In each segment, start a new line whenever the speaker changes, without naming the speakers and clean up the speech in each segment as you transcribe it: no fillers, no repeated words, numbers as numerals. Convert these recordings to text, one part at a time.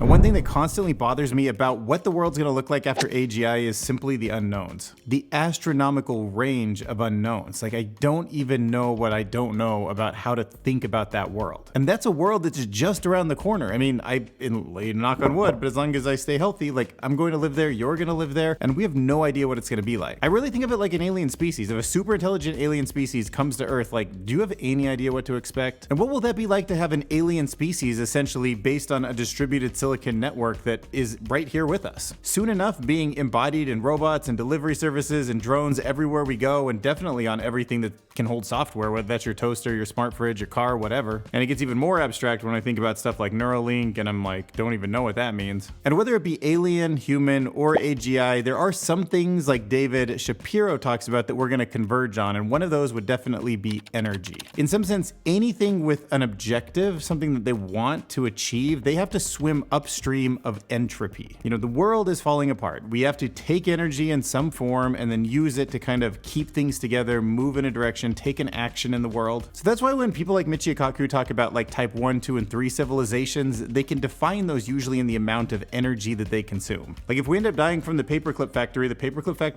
And one thing that constantly bothers me about what the world's gonna look like after AGI is simply the unknowns. The astronomical range of unknowns. Like, I don't even know what I don't know about how to think about that world. And that's a world that's just around the corner. I mean, knock on wood, but as long as I stay healthy, like, I'm going to live there, you're gonna live there, and we have no idea what it's gonna be like. I really think of it like an alien species. If a super intelligent alien species comes to Earth, like, do you have any idea what to expect? And what will that be like to have an alien species essentially based on a distributed silicon network that is right here with us? Soon enough, being embodied in robots and delivery services and drones everywhere we go, and definitely on everything that can hold software, whether that's your toaster, your smart fridge, your car, whatever. And it gets even more abstract when I think about stuff like Neuralink, and I'm like, don't even know what that means. And whether it be alien, human, or AGI, there are some things like David Shapiro talks about that we're gonna converge on, and one of those would definitely be energy. In some sense, anything with an objective, something that they want to achieve, they have to swim upstream of entropy. You know, the world is falling apart. We have to take energy in some form and then use it to kind of keep things together, move in a direction, take an action in the world. So that's why when people like Michio Kaku talk about like type 1, 2, and 3 civilizations, they can define those usually in the amount of energy that they consume. Like, if we end up dying from the paperclip factory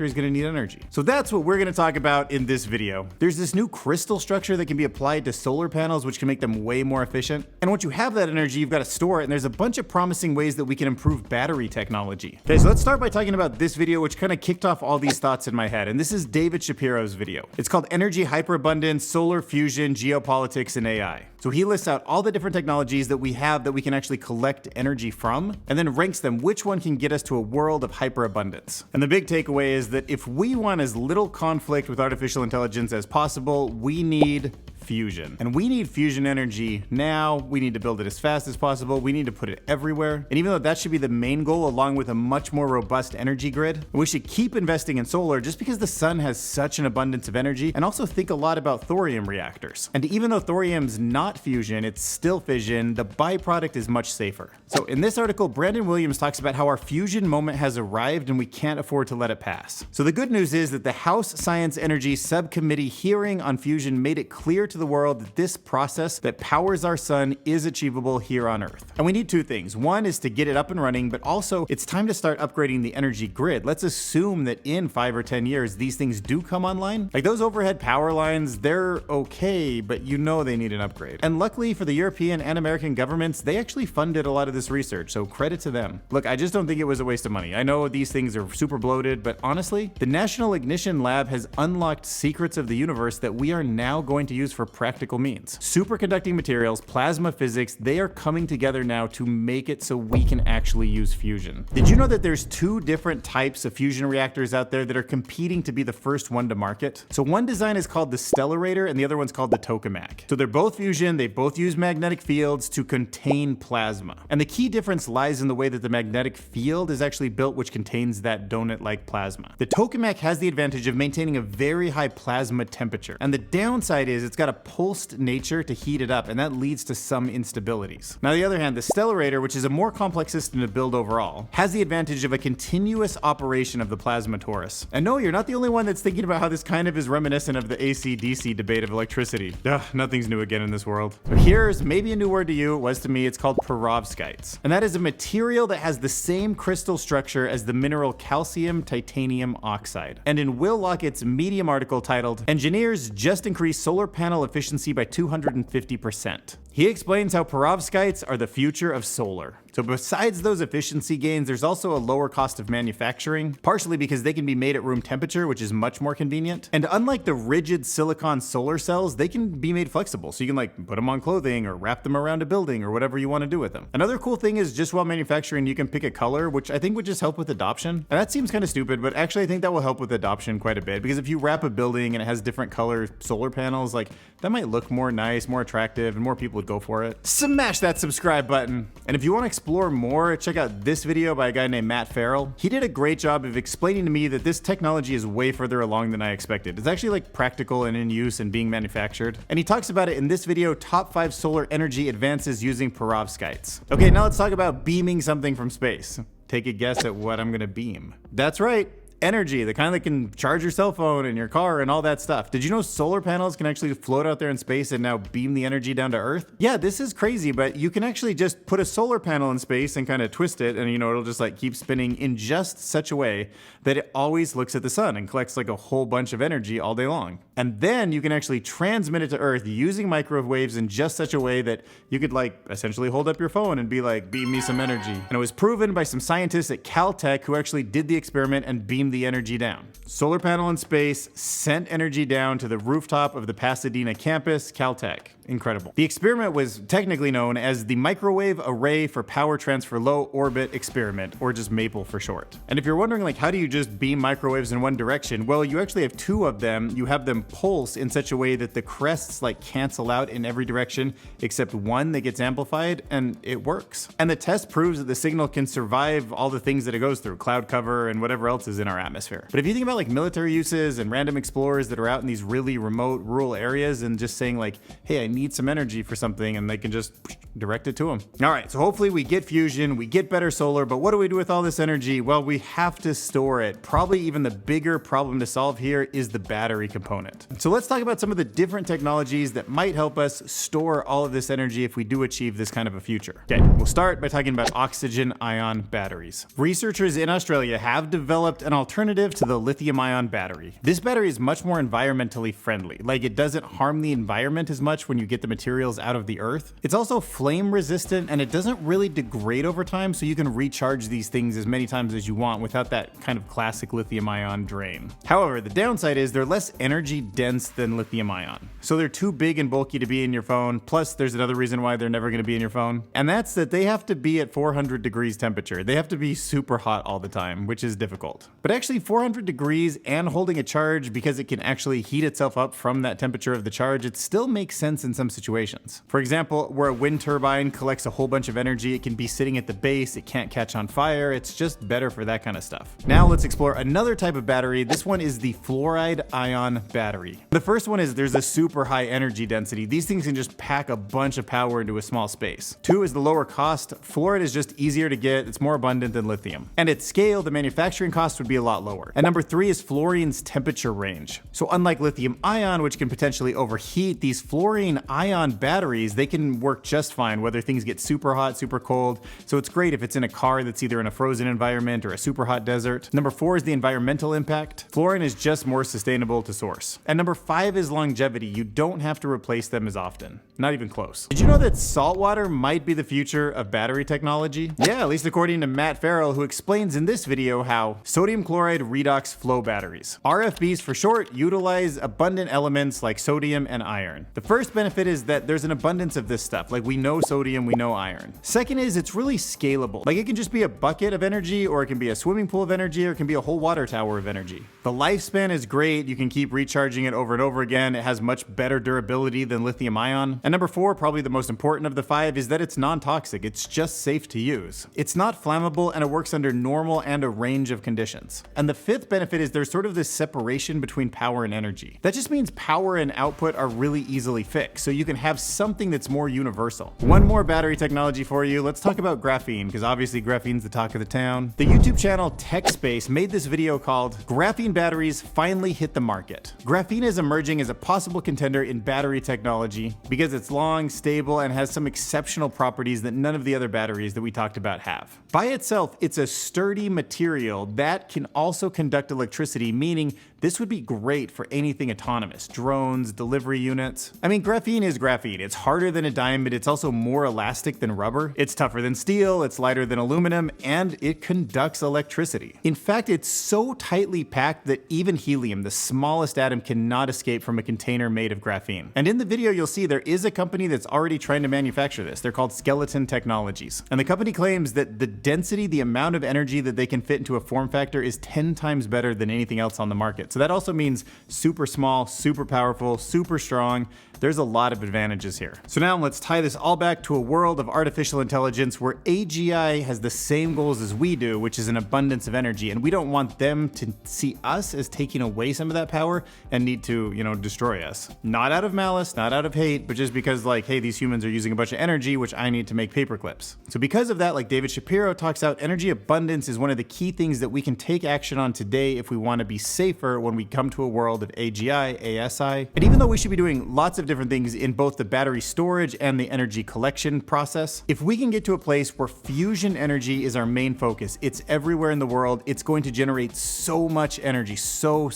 is gonna need energy. So that's what we're gonna talk about in this video. There's this new crystal structure that can be applied to solar panels, which can make them way more efficient. And once you have that energy, you've got to store it, and there's a bunch of promising ways that we can improve battery technology. Okay, so let's start by talking about this video, which kind of kicked off all these thoughts in my head. And this is David Shapiro's video. It's called Energy Hyperabundance, Solar Fusion, Geopolitics, and AI. So he lists out all the different technologies that we have that we can actually collect energy from, and then ranks them which one can get us to a world of hyperabundance. And the big takeaway is that if we want as little conflict with artificial intelligence as possible, we need fusion. And we need fusion energy now. We need to build it as fast as possible. We need to put it everywhere. And even though that should be the main goal, along with a much more robust energy grid, we should keep investing in solar just because the sun has such an abundance of energy, and also think a lot about thorium reactors. And even though thorium's not fusion, it's still fission, the byproduct is much safer. So in this article, Brandon Williams talks about how our fusion moment has arrived and we can't afford to let it pass. So the good news is that the House Science Energy Subcommittee hearing on fusion made it clear to the world that this process that powers our sun is achievable here on Earth. And we need two things. One is to get it up and running, but also it's time to start upgrading the energy grid. Let's assume that in 5 or 10 years, these things do come online. Like those overhead power lines, they're okay, but you know they need an upgrade. And luckily for the European and American governments, they actually funded a lot of this research, so credit to them. Look, I just don't think it was a waste of money. I know these things are super bloated, but honestly, the National Ignition Lab has unlocked secrets of the universe that we are now going to use for practical means. Superconducting materials, plasma physics, they are coming together now to make it so we can actually use fusion. Did you know that there's 2 different types of fusion reactors out there that are competing to be the first one to market? So one design is called the Stellarator and the other one's called the Tokamak. So they're both fusion, they both use magnetic fields to contain plasma. And the key difference lies in the way that the magnetic field is actually built, which contains that donut-like plasma. The Tokamak has the advantage of maintaining a very high plasma temperature. And the downside is it's got a pulsed nature to heat it up, and that leads to some instabilities. Now, on the other hand, the Stellarator, which is a more complex system to build overall, has the advantage of a continuous operation of the plasma torus. And no, you're not the only one that's thinking about how this kind of is reminiscent of the AC-DC debate of electricity. Ugh, nothing's new again in this world. So here's maybe a new word to you, it was to me, it's called Perovskites. And that is a material that has the same crystal structure as the mineral calcium titanium oxide. And in Will Lockett's Medium article titled, "Engineers Just Increased Solar Panel Efficiency by 250%. He explains how perovskites are the future of solar. So besides those efficiency gains, there's also a lower cost of manufacturing, partially because they can be made at room temperature, which is much more convenient. And unlike the rigid silicon solar cells, they can be made flexible. So you can like put them on clothing or wrap them around a building or whatever you want to do with them. Another cool thing is just while manufacturing, you can pick a color, which I think would just help with adoption. And that seems kind of stupid, but actually I think that will help with adoption quite a bit, because if you wrap a building and it has different color solar panels, like that might look more nice, more attractive, and more people would go for it. Smash that subscribe button. And if you want to explore more, check out this video by a guy named Matt Ferrell. He did a great job of explaining to me that this technology is way further along than I expected. It's actually like practical and in use and being manufactured. And he talks about it in this video, Top 5 Solar Energy Advances Using Perovskites. Okay, now let's talk about beaming something from space. Take a guess at what I'm gonna beam. That's right. energy, the kind that can charge your cell phone and your car and all that stuff. Did you know solar panels can actually float out there in space and now beam the energy down to Earth? Yeah, this is crazy, but you can actually just put a solar panel in space and kind of twist it, and it'll just like keep spinning in just such a way that it always looks at the sun and collects like a whole bunch of energy all day long. And then you can actually transmit it to Earth using microwave waves in just such a way that you could like essentially hold up your phone and be like, beam me some energy. And it was proven by some scientists at Caltech who actually did the experiment and beamed the energy down. Solar panel in space sent energy down to the rooftop of the Pasadena campus, Caltech. Incredible. The experiment was technically known as the Microwave Array for Power Transfer Low Orbit Experiment, or just MAPLE for short. And if you're wondering like how do you just beam microwaves in one direction, well, you actually have two of them. You have them pulse in such a way that the crests like cancel out in every direction except one that gets amplified, and it works. And the test proves that the signal can survive all the things that it goes through, cloud cover and whatever else is in our atmosphere. But if you think about like military uses and random explorers that are out in these really remote rural areas and just saying like, hey, I need some energy for something, and they can just direct it to them. All right, so hopefully we get fusion, we get better solar, but what do we do with all this energy? Well, we have to store it. Probably even the bigger problem to solve here is the battery component. So let's talk about some of the different technologies that might help us store all of this energy if we do achieve this kind of a future. Okay, we'll start by talking about oxygen-ion batteries. Researchers in Australia have developed an alternative to the lithium-ion battery. This battery is much more environmentally friendly. Like, it doesn't harm the environment as much when you get the materials out of the earth. It's also flame resistant, and it doesn't really degrade over time, so you can recharge these things as many times as you want without that kind of classic lithium-ion drain. However, the downside is they're less energy dense than lithium-ion. So they're too big and bulky to be in your phone. Plus, there's another reason why they're never going to be in your phone, and that's that they have to be at 400 degrees temperature. They have to be super hot all the time, which is difficult. But actually 400 degrees and holding a charge, because it can actually heat itself up from that temperature of the charge, it still makes sense in some situations. For example, where a wind turbine collects a whole bunch of energy, it can be sitting at the base, it can't catch on fire, it's just better for that kind of stuff. Now let's explore another type of battery. This one is the Fluoride-Ion battery. The first one is there's a super high energy density. These things can just pack a bunch of power into a small space. Two is the lower cost. Fluoride is just easier to get, it's more abundant than lithium. And at scale, the manufacturing cost would be a lot lower. And number three is fluorine's temperature range. So unlike lithium-ion, which can potentially overheat, these fluorine-ion batteries, they can work just fine whether things get super hot, super cold. So it's great if it's in a car that's either in a frozen environment or a super hot desert. Number four is the environmental impact. Fluorine is just more sustainable to source. And number five is longevity. You don't have to replace them as often. Not even close. Did you know that salt water might be the future of battery technology? Yeah, at least according to Matt Ferrell, who explains in this video how sodium chloride redox flow batteries, RFBs for short, utilize abundant elements like sodium and iron. The first benefit is that there's an abundance of this stuff. Like, we know sodium, we know iron. Second is it's really scalable. Like, it can just be a bucket of energy, or it can be a swimming pool of energy, or it can be a whole water tower of energy. The lifespan is great. You can keep recharging it over and over again. It has much better durability than lithium ion. And number four, probably the most important of the five, is that it's non-toxic. It's just safe to use. It's not flammable, and it works under normal and a range of conditions. And the fifth benefit is there's sort of this separation between power and energy. That just means power and output are really easily fixed, so you can have something that's more universal. One more battery technology for you. Let's talk about graphene, because obviously graphene's the talk of the town. The YouTube channel TechSpace made this video called "Graphene Batteries Finally Hit the Market." Graphene is emerging as a possible contender in battery technology because it's long, stable, and has some exceptional properties that none of the other batteries that we talked about have. By itself, it's a sturdy material that can also conduct electricity, meaning this would be great for anything autonomous, drones, delivery units. I mean, graphene is graphene. It's harder than a diamond, it's also more elastic than rubber. It's tougher than steel, it's lighter than aluminum, and it conducts electricity. In fact, it's so tightly packed that even helium, the smallest atom, cannot escape from a container made of graphene. And in the video, you'll see there is a company that's already trying to manufacture this. They're called Skeleton Technologies. And the company claims that the density, the amount of energy that they can fit into a form factor, is 10 times better than anything else on the market. So that also means super small, super powerful, super strong. There's a lot of advantages here. So now let's tie this all back to a world of artificial intelligence where AGI has the same goals as we do, which is an abundance of energy, and we don't want them to see us as taking away some of that power and need to, destroy us. Not out of malice, not out of hate, but just because like, hey, these humans are using a bunch of energy, which I need to make paper clips. So because of that, like David Shapiro talks out, energy abundance is one of the key things that we can take action on today if we want to be safer when we come to a world of AGI, ASI. And even though we should be doing lots of different things in both the battery storage and the energy collection process, if we can get to a place where fusion energy is our main focus, it's everywhere in the world, it's going to generate so much energy, so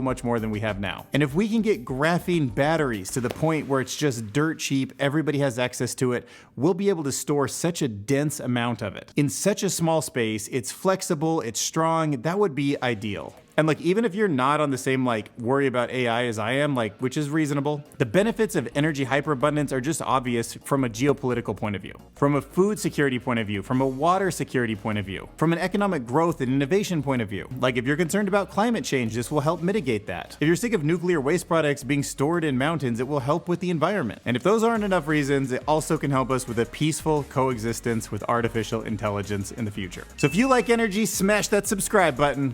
much more than we have now. And if we can get graphene batteries to the point where it's just dirt cheap, everybody has access to it, we'll be able to store such a dense amount of it in such a small space. It's flexible, it's strong. That would be ideal. And like, even if you're not on the same like worry about AI as I am, like, which is reasonable, the benefits of energy hyperabundance are just obvious from a geopolitical point of view, from a food security point of view, from a water security point of view, from an economic growth and innovation point of view. Like, if you're concerned about climate change, this will help mitigate that. If you're sick of nuclear waste products being stored in mountains, it will help with the environment. And if those aren't enough reasons, it also can help us with a peaceful coexistence with artificial intelligence in the future. So if you like energy, smash that subscribe button.